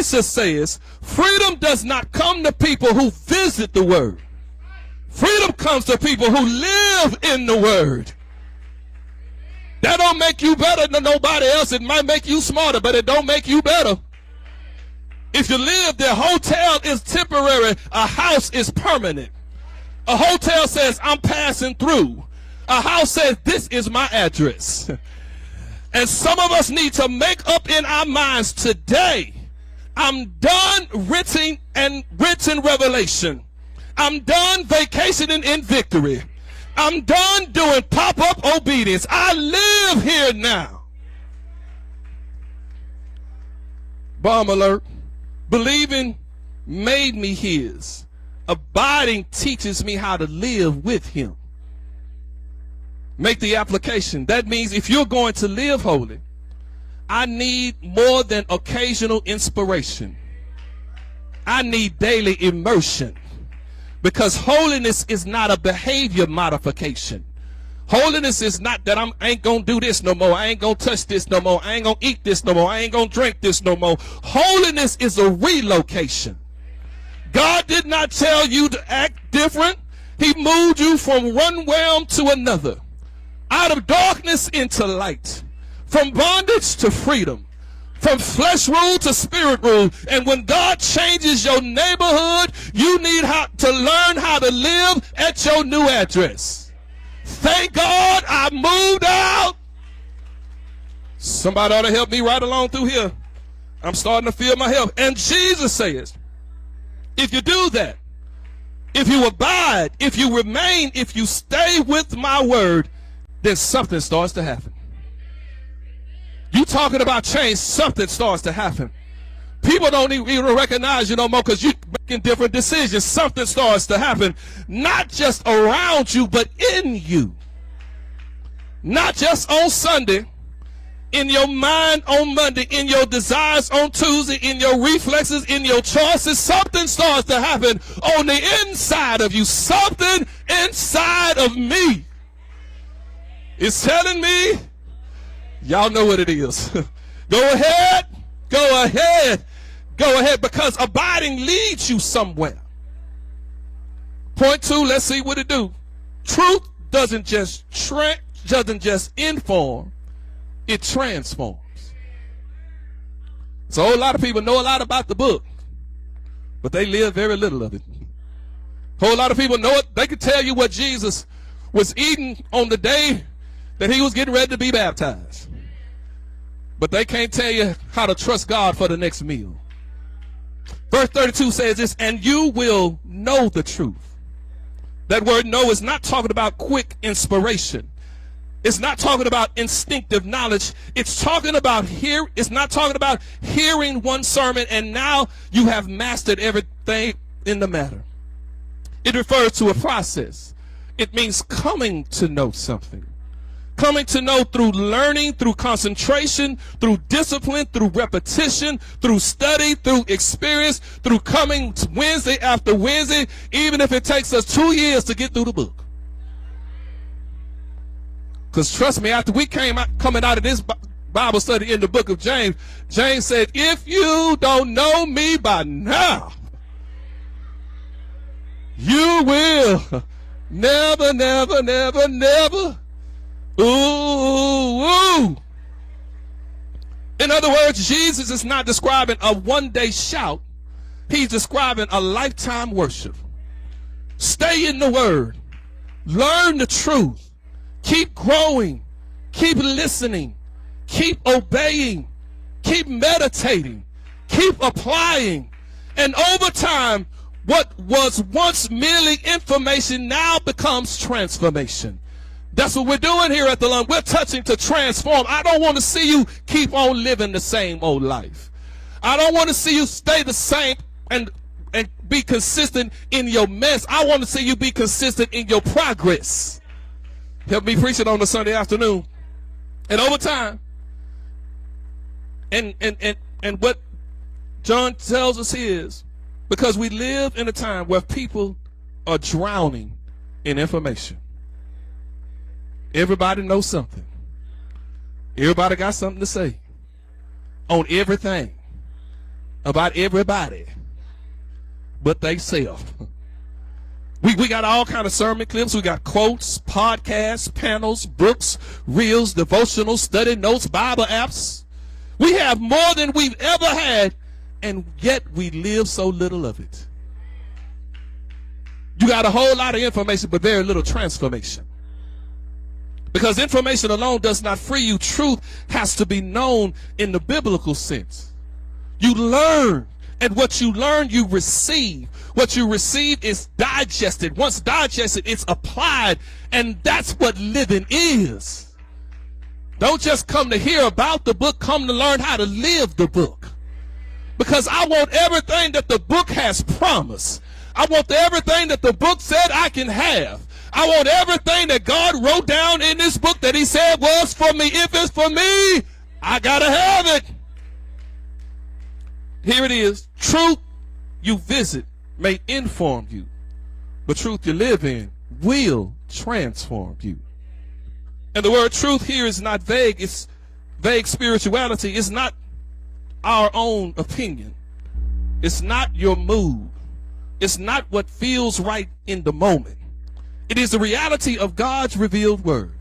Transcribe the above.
Jesus says, freedom does not come to people who visit the word. Freedom comes to people who live in the word. That don't make you better than nobody else. It might make you smarter, but it don't make you better. If you live there, hotel is temporary. A house is permanent. A hotel says, I'm passing through. A house says, this is my address. And some of us need to make up in our minds today, I'm done written revelation. I'm done vacationing in victory. I'm done doing pop-up obedience. I live here now. Bomb alert. Believing made me his. Abiding teaches me how to live with him. Make the application. That means if you're going to live holy, I need more than occasional inspiration. I need daily immersion. Because holiness is not a behavior modification. Holiness is not that I ain't gonna do this no more. I ain't gonna touch this no more. I ain't gonna eat this no more. I ain't gonna drink this no more. Holiness is a relocation. God did not tell you to act different. He moved you from one realm to another. Out of darkness into light. From bondage to freedom. From flesh rule to spirit rule. And when God changes your neighborhood, you need to learn how to live at your new address. Thank God I moved out. Somebody ought to help me right along through here. I'm starting to feel my help. And Jesus says, if you do that, if you abide, if you remain, if you stay with my word, then something starts to happen. You talking about change, something starts to happen. People don't even recognize you no more because you're making different decisions. Something starts to happen, not just around you, but in you. Not just on Sunday, in your mind on Monday, in your desires on Tuesday, in your reflexes, in your choices. Something starts to happen on the inside of you. Something inside of me is telling me, y'all know what it is. Go ahead, go ahead, go ahead, because abiding leads you somewhere. Point two, let's see what it do. Truth doesn't just inform, it transforms. So a lot of people know a lot about the book, but they live very little of it. A whole lot of people know it. They could tell you what Jesus was eating on the day that he was getting ready to be baptized. But they can't tell you how to trust God for the next meal. Verse 32 says this, and you will know the truth. That word know is not talking about quick inspiration. It's not talking about instinctive knowledge. It's talking about it's not talking about hearing one sermon and now you have mastered everything in the matter. It refers to a process. It means coming to know something. Coming to know through learning, through concentration, through discipline, through repetition, through study, through experience, through coming Wednesday after Wednesday, even if it takes us 2 years to get through the book. Because trust me, after we coming out of this Bible study in the book of James, James said, if you don't know me by now, you will never, never, never, never. Ooh. In other words, Jesus is not describing a one-day shout. He's describing a lifetime worship. Stay in the word. Learn the truth. Keep growing. Keep listening. Keep obeying. Keep meditating. Keep applying. And over time, what was once merely information now becomes transformation. That's what we're doing here at the Lund. We're touching to transform. I don't want to see you keep on living the same old life. I don't want to see you stay the same and be consistent in your mess. I want to see you be consistent in your progress. Help me preach it on a Sunday afternoon. And over time, and what John tells us is, because we live in a time where people are drowning in information. Everybody knows something. Everybody got something to say on everything. about everybody but they self. We got all kind of sermon clips. We got quotes, podcasts, panels, books, reels, devotionals, study notes, Bible apps. We have more than we've ever had, and yet we live so little of it. You got a whole lot of information, but very little transformation. Because information alone does not free you. Truth has to be known in the biblical sense. You learn, and what you learn, you receive. What you receive is digested. Once digested, it's applied, and that's what living is. Don't just come to hear about the book, come to learn how to live the book. Because I want everything that the book has promised. I want everything that the book said I can have. I want everything that God wrote down in this book that he said was for me. If it's for me, I gotta have it. Here it is. Truth you visit may inform you, but truth you live in will transform you. And the word truth here is not vague. It's vague spirituality. It's not our own opinion. It's not your mood. It's not what feels right in the moment. It is the reality of God's revealed word.